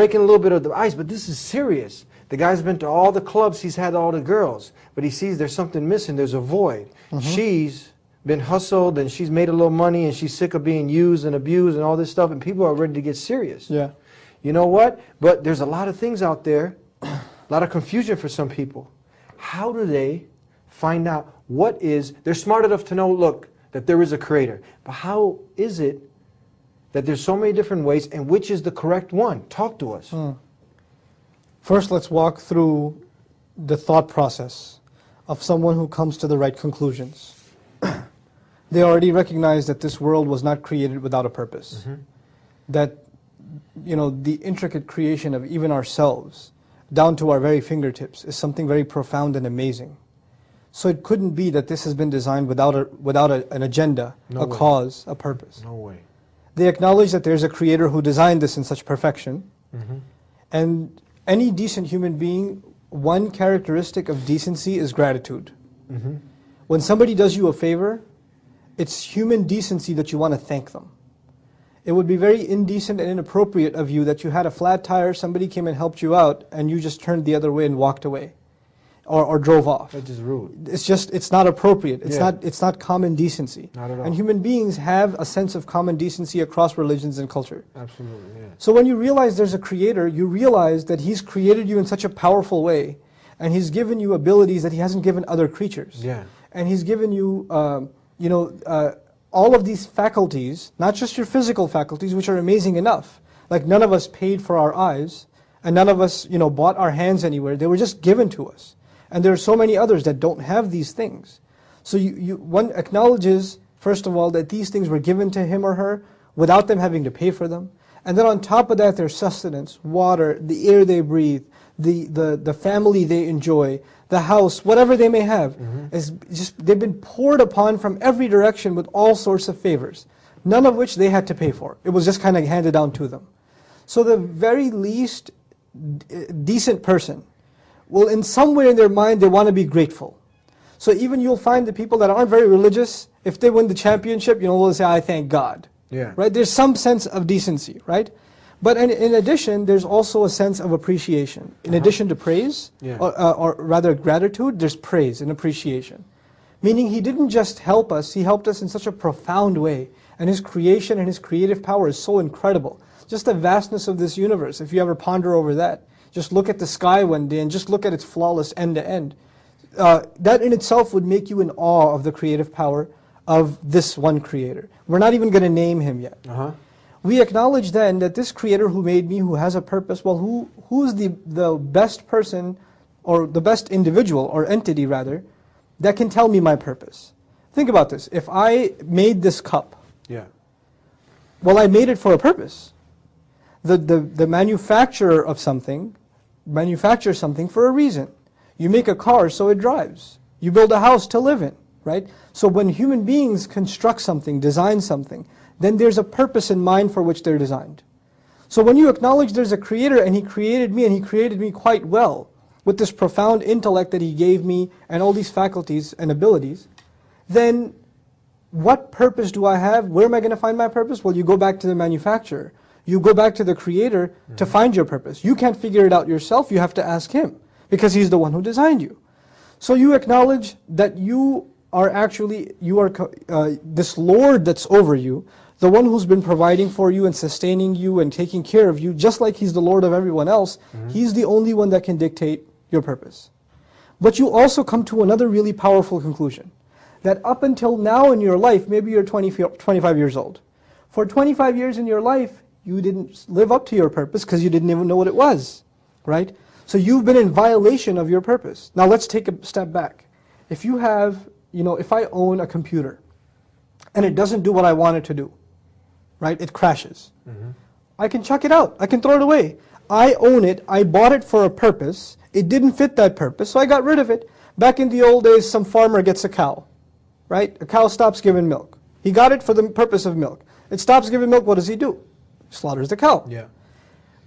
breaking a little bit of the ice, but this is serious. The guy's been to all the clubs, he's had all the girls, but he sees there's something missing, there's a void. She's been hustled and she's made a little money and she's sick of being used and abused and all this stuff, and people are ready to get serious. Yeah. You know what? But there's a lot of things out there, a lot of confusion for some people. How do they find out what is, they're smart enough to know, look, that there is a creator, but how is it that there's so many different ways, and which is the correct one? Talk to us. First, let's walk through the thought process of someone who comes to the right conclusions. They already recognize that this world was not created without a purpose. That, you know, the intricate creation of even ourselves, down to our very fingertips, is something very profound and amazing. So it couldn't be that this has been designed without an agenda, a cause, a purpose. No way. They acknowledge that there's a creator who designed this in such perfection. And any decent human being, one characteristic of decency is gratitude. When somebody does you a favor, it's human decency that you want to thank them. It would be very indecent and inappropriate of you that you had a flat tire, somebody came and helped you out, and you just turned the other way and walked away. Or drove off. That's just rude. It's not appropriate. It's not common decency. Not at all. And human beings have a sense of common decency across religions and culture. Absolutely, yeah. So when you realize there's a creator, you realize that he's created you in such a powerful way, and he's given you abilities that he hasn't given other creatures. Yeah. And he's given you, all of these faculties, not just your physical faculties, which are amazing enough. Like none of us paid for our eyes, and none of us, bought our hands anywhere. They were just given to us. And there are so many others that don't have these things. So one acknowledges, first of all, that these things were given to him or her without them having to pay for them. And then on top of that, their sustenance, water, the air they breathe, the family they enjoy, the house, whatever they may have, they've been poured upon from every direction with all sorts of favors, none of which they had to pay for. It was just kind of handed down to them. So the very least decent person, well, in some way in their mind, they want to be grateful. So even you'll find the people that aren't very religious, if they win the championship, will say, I thank God. Yeah. Right? There's some sense of decency, right? But in addition, there's also a sense of appreciation. In addition to praise, or rather gratitude, there's praise and appreciation. Meaning he didn't just help us, he helped us in such a profound way. And his creation and his creative power is so incredible. Just the vastness of this universe, if you ever ponder over that. Just look at the sky one day and just look at its flawless end to end. That in itself would make you in awe of the creative power of this one creator. We're not even going to name him yet. We acknowledge then that this creator who made me, who has a purpose, well, who's the best person, or the best individual, or entity rather, that can tell me my purpose? Think about this. If I made this cup, well, I made it for a purpose. The manufacturer of something manufactures something for a reason. You make a car so it drives. You build a house to live in, right? So when human beings construct something, design something, then there's a purpose in mind for which they're designed. So when you acknowledge there's a creator and he created me, and he created me quite well, with this profound intellect that he gave me and all these faculties and abilities, then what purpose do I have? Where am I going to find my purpose? Well, you go back to the manufacturer. You go back to the creator to find your purpose. You can't figure it out yourself, you have to ask him, because he's the one who designed you. So you acknowledge that you are actually, this Lord that's over you, the one who's been providing for you and sustaining you and taking care of you, just like he's the Lord of everyone else, he's the only one that can dictate your purpose. But you also come to another really powerful conclusion, that up until now in your life, maybe you're 25 years old. For 25 years in your life, you didn't live up to your purpose because you didn't even know what it was, right? So you've been in violation of your purpose. Now let's take a step back. If you have, if I own a computer and it doesn't do what I want it to do, right? It crashes. I can chuck it out. I can throw it away. I own it. I bought it for a purpose. It didn't fit that purpose, so I got rid of it. Back in the old days, some farmer gets a cow, right? A cow stops giving milk. He got it for the purpose of milk. It stops giving milk, what does he do? Slaughters the cow.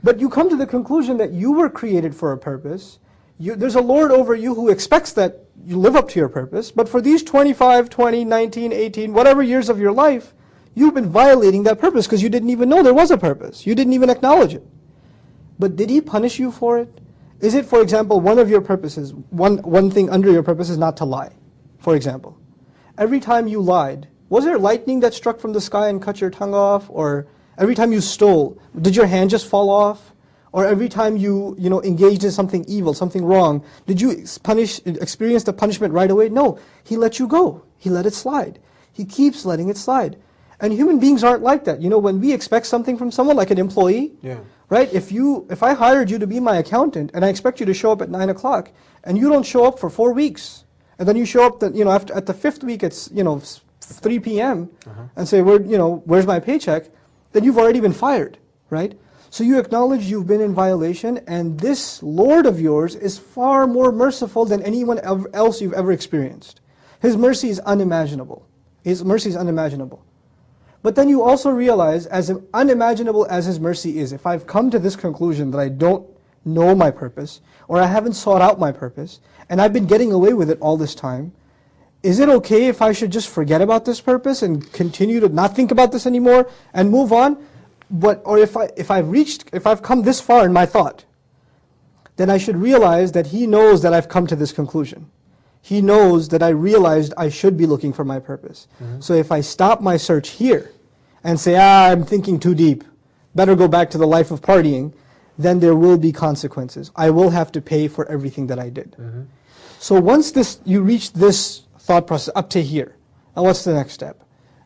But you come to the conclusion that you were created for a purpose. There's a Lord over you who expects that you live up to your purpose, but for these 25, 20, 19, 18, whatever years of your life, you've been violating that purpose because you didn't even know there was a purpose. You didn't even acknowledge it. But did He punish you for it? Is it, for example, one of your purposes, one thing under your purpose is not to lie, for example. Every time you lied, was there lightning that struck from the sky and cut your tongue off? Or every time you stole, did your hand just fall off? Or every time you engaged in something evil, something wrong, did you experience the punishment right away? No, He let you go. He let it slide. He keeps letting it slide. And human beings aren't like that. When we expect something from someone, like an employee, right? If I hired you to be my accountant and I expect you to show up at 9 o'clock and you don't show up for 4 weeks, and then you show up at the 5th week it's 3 p.m. and say, where's my paycheck? Then you've already been fired, right? So you acknowledge you've been in violation, and this Lord of yours is far more merciful than anyone else you've ever experienced. His mercy is unimaginable. His mercy is unimaginable. But then you also realize, as unimaginable as His mercy is, if I've come to this conclusion that I don't know my purpose, or I haven't sought out my purpose, and I've been getting away with it all this time, is it okay if I should just forget about this purpose and continue to not think about this anymore and move on? Or if I've come this far in my thought, then I should realize that He knows that I've come to this conclusion. He knows that I realized I should be looking for my purpose. So if I stop my search here and say, I'm thinking too deep, better go back to the life of partying, then there will be consequences. I will have to pay for everything that I did. So once you reach this thought process up to here, now what's the next step?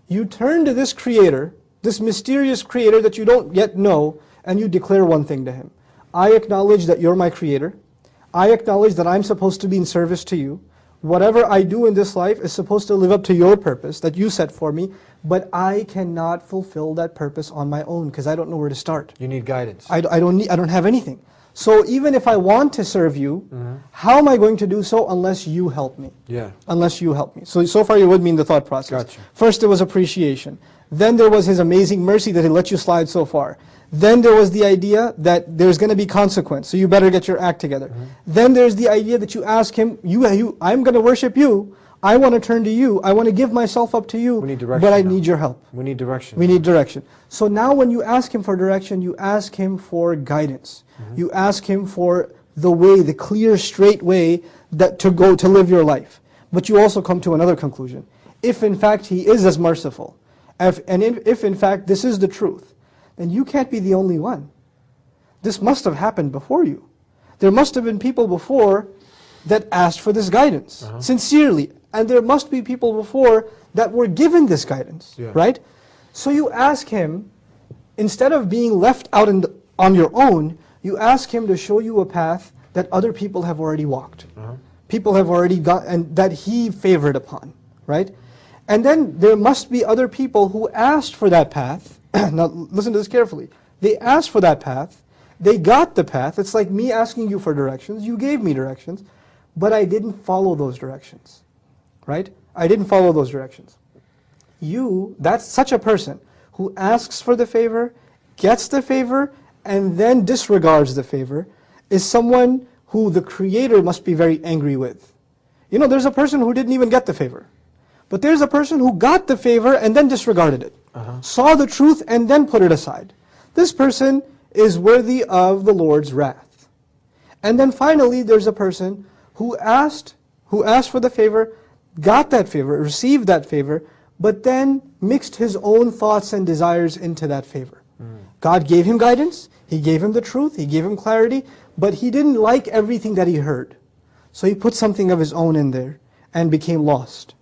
You turn to this Creator, this mysterious Creator that you don't yet know, and you declare one thing to Him. I acknowledge that You're my Creator. I acknowledge that I'm supposed to be in service to You. Whatever I do in this life is supposed to live up to Your purpose that You set for me, but I cannot fulfill that purpose on my own because I don't know where to start. You need guidance. I don't have anything. So even if I want to serve You, how am I going to do so unless You help me? Unless You help me. So far you're with me in the thought process. Gotcha. First there was appreciation. Then there was His amazing mercy that He let you slide so far. Then there was the idea that there's going to be consequence, so you better get your act together. Then there's the idea that you ask Him, I'm going to worship You, I want to turn to You, I want to give myself up to You, we need direction but I now. need Your help. We need direction. We need direction. So now when you ask Him for direction, you ask Him for guidance. You ask Him for the way, the clear, straight way to live your life. But you also come to another conclusion. If in fact He is as merciful, if in fact this is the truth, then you can't be the only one. This must have happened before you. There must have been people before that asked for this guidance, sincerely. And there must be people before that were given this guidance, right? So you ask Him, instead of being left out on your own, you ask Him to show you a path that other people have already walked. People have already got, and that He favored upon, right? And then there must be other people who asked for that path. Now listen to this carefully. They asked for that path, they got the path. It's like me asking you for directions, you gave me directions, but I didn't follow those directions, right? I didn't follow those directions. That's such a person who asks for the favor, gets the favor, and then disregards the favor, is someone who the Creator must be very angry with. There's a person who didn't even get the favor, but there's a person who got the favor and then disregarded it. Saw the truth and then put it aside. This person is worthy of the Lord's wrath. And then finally there's a person who asked for the favor, got that favor, received that favor, but then mixed his own thoughts and desires into that favor. God gave him guidance, He gave him the truth, He gave him clarity, but he didn't like everything that he heard. So he put something of his own in there and became lost.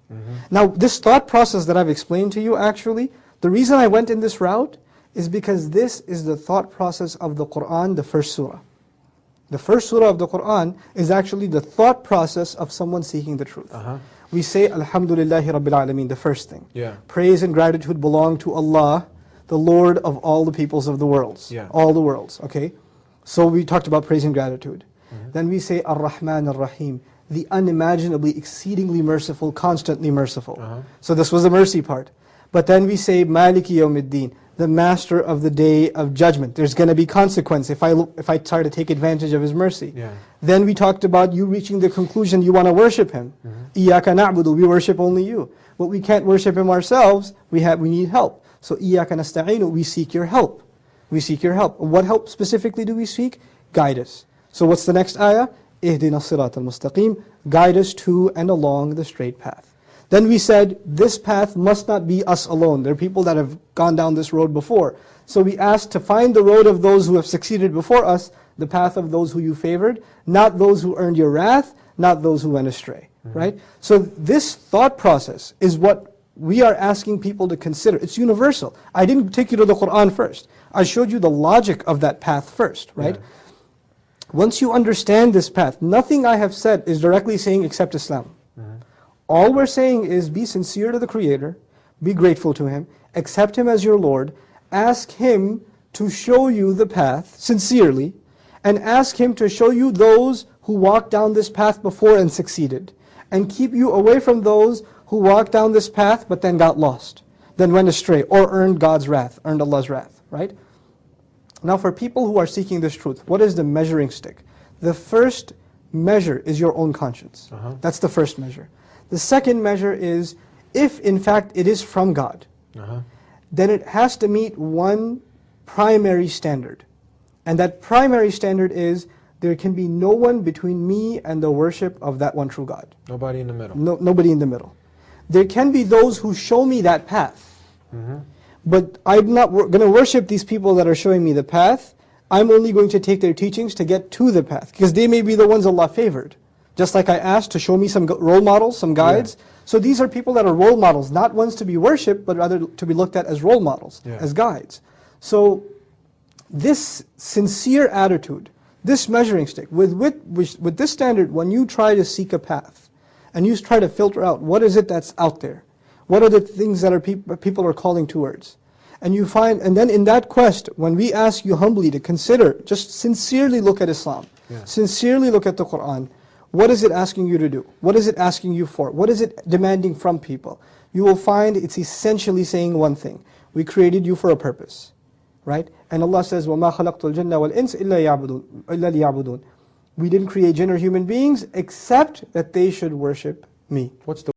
Now this thought process that I've explained to you, actually, the reason I went in this route is because this is the thought process of the Qur'an, the first surah. The first surah of the Qur'an is actually the thought process of someone seeking the truth. We say, Alhamdulillahi Rabbil Alameen, the first thing. Praise and gratitude belong to Allah, the Lord of all the peoples of the worlds. All the worlds, okay? So we talked about praise and gratitude. Then we say, Ar-Rahman Ar-Rahim, the unimaginably, exceedingly merciful, constantly merciful. So this was the mercy part. But then we say, Maliki Yawmiddin, the master of the day of judgment. There's going to be consequence if I try to take advantage of His mercy. Then we talked about you reaching the conclusion you want to worship Him. Iyaka na'budu, we worship only You. But we can't worship Him ourselves, we need help. So Iyaka nasta'inu, we seek Your help. We seek your help. What help specifically do we seek? Guide us. So what's the next ayah? Ihdina as-sirata al-mustaqim. Guide us to and along the straight path. Then we said, this path must not be us alone. There are people that have gone down this road before. So we asked to find the road of those who have succeeded before us, the path of those who you favored, not those who earned your wrath, not those who went astray. Right? So this thought process is what we are asking people to consider. It's universal. I didn't take you to the Qur'an first. I showed you the logic of that path first, right? Yeah. Once you understand this path, nothing I have said is directly saying accept Islam. All we're saying is be sincere to the Creator, be grateful to Him, accept Him as your Lord, ask Him to show you the path sincerely, and ask Him to show you those who walked down this path before and succeeded, and keep you away from those who walked down this path but then got lost, then went astray, or earned God's wrath, earned Allah's wrath, right? Now for people who are seeking this truth, what is the measuring stick? The first measure is your own conscience. That's the first measure. The second measure is, if in fact it is from God, then it has to meet one primary standard. And that primary standard is, there can be no one between me and the worship of that one true God. Nobody in the middle. Nobody in the middle. There can be those who show me that path. But I'm not going to worship these people that are showing me the path. I'm only going to take their teachings to get to the path, because they may be the ones Allah favored. Just like I asked to show me some role models, some guides. Yeah. So these are people that are role models, not ones to be worshipped, but rather to be looked at as role models, as guides. So this sincere attitude, this measuring stick, with this standard, when you try to seek a path, and you try to filter out, what is it that's out there? What are the things that people are calling towards? And you find, and then in that quest, when we ask you humbly to consider, just sincerely look at Islam, sincerely look at the Qur'an, what is it asking you to do? What is it asking you for? What is it demanding from people? You will find it's essentially saying one thing. We created you for a purpose, right? And Allah says, وَمَا خَلَقْتُ الْجَنَّ وَالْإِنسِ إِلَّا لِيَعْبُدُونَ. We didn't create jinn or human beings except that they should worship me. What's the